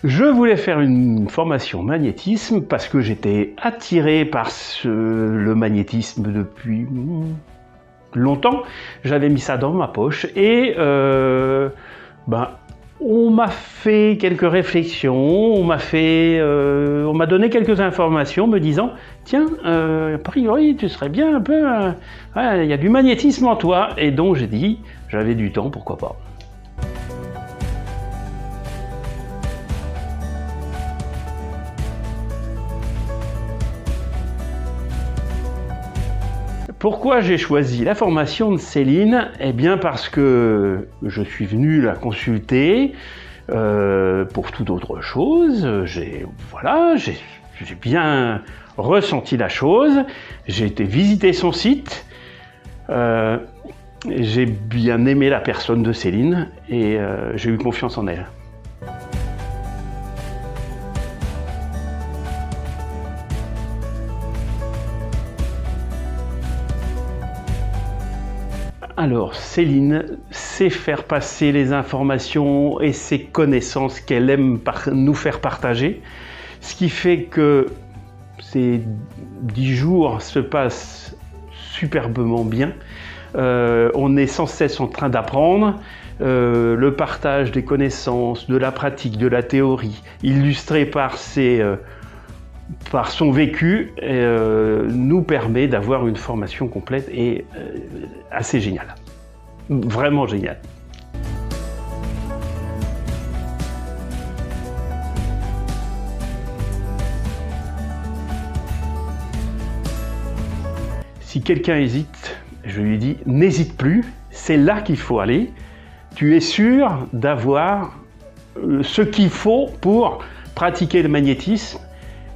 Je voulais faire une formation magnétisme parce que j'étais attiré par le magnétisme depuis longtemps. J'avais mis ça dans ma poche et on m'a fait quelques réflexions, on m'a donné quelques informations me disant tiens, a priori tu serais bien un peu, il y a du magnétisme en toi, et donc j'ai dit j'avais du temps, pourquoi pas. Pourquoi j'ai choisi la formation de Céline? Eh bien parce que je suis venu la consulter pour toute autre chose. J'ai bien ressenti la chose. J'ai été visiter son site. J'ai bien aimé la personne de Céline et j'ai eu confiance en elle. Alors, Céline sait faire passer les informations et ses connaissances qu'elle aime nous faire partager, ce qui fait que ces 10 jours se passent superbement bien. On est sans cesse en train d'apprendre. Le partage des connaissances, de la pratique, de la théorie, illustré par son vécu, nous permet d'avoir une formation complète et assez géniale. Vraiment géniale. Si quelqu'un hésite, je lui dis n'hésite plus, c'est là qu'il faut aller. Tu es sûr d'avoir ce qu'il faut pour pratiquer le magnétisme.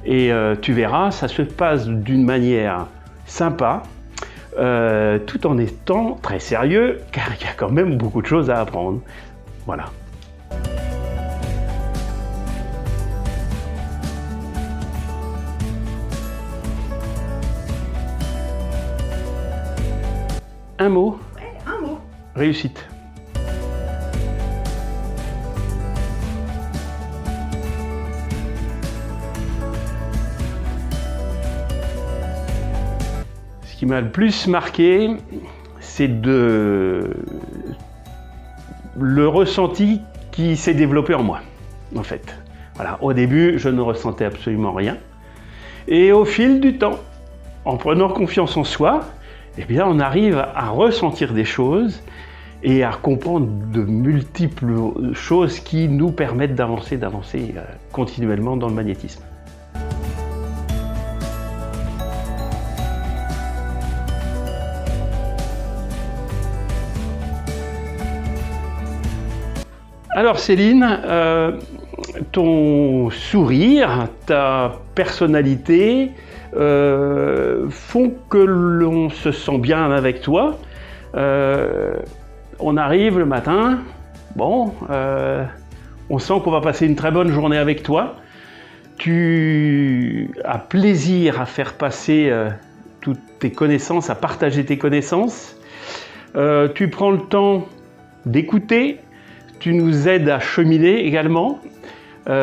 Et tu verras, ça se passe d'une manière sympa, tout en étant très sérieux, car il y a quand même beaucoup de choses à apprendre. Voilà. Un mot? Ouais, un mot. Réussite. Ce qui m'a le plus marqué, c'est le ressenti qui s'est développé en moi, en fait. Voilà, au début, je ne ressentais absolument rien. Et au fil du temps, en prenant confiance en soi, eh bien, on arrive à ressentir des choses et à comprendre de multiples choses qui nous permettent d'avancer continuellement dans le magnétisme. Alors Céline, ton sourire, ta personnalité font que l'on se sent bien avec toi. On arrive le matin, bon, on sent qu'on va passer une très bonne journée avec toi. Tu as plaisir à faire passer toutes tes connaissances, à partager tes connaissances. Tu prends le temps d'écouter. Tu nous aides à cheminer également. Dans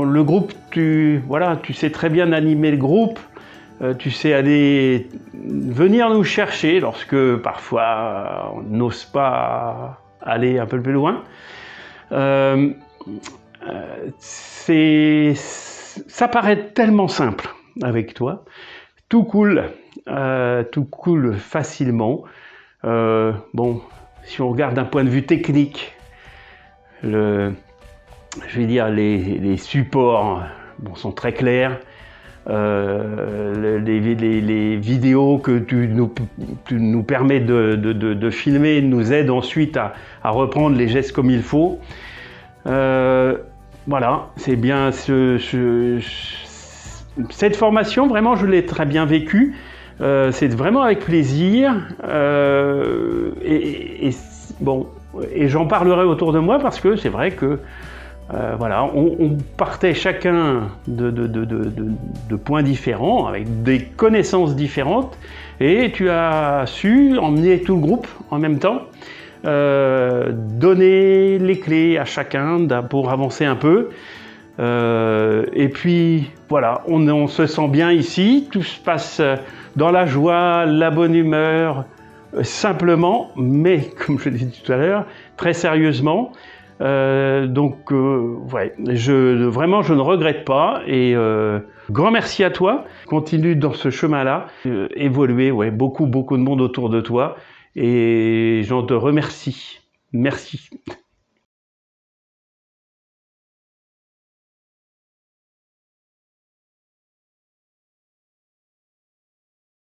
le groupe, tu sais très bien animer le groupe. Tu sais venir nous chercher lorsque parfois on n'ose pas aller un peu plus loin. Ça paraît tellement simple avec toi. Tout coule facilement. Bon, si on regarde d'un point de vue technique, je vais dire les supports sont très clairs. Les vidéos que tu nous permets de filmer nous aident ensuite à reprendre les gestes comme il faut. Voilà, c'est bien cette formation, vraiment, je l'ai très bien vécue. C'est vraiment avec plaisir et j'en parlerai autour de moi parce que c'est vrai que on partait chacun de points différents avec des connaissances différentes et tu as su emmener tout le groupe en même temps donner les clés à chacun pour avancer un peu. Et puis voilà, on se sent bien ici, tout se passe dans la joie, la bonne humeur, simplement, mais comme je l'ai dit tout à l'heure, très sérieusement. Ouais, vraiment, je ne regrette pas. Et grand merci à toi. Continue dans ce chemin-là, évoluer, ouais, beaucoup de monde autour de toi. Et j'en te remercie. Merci.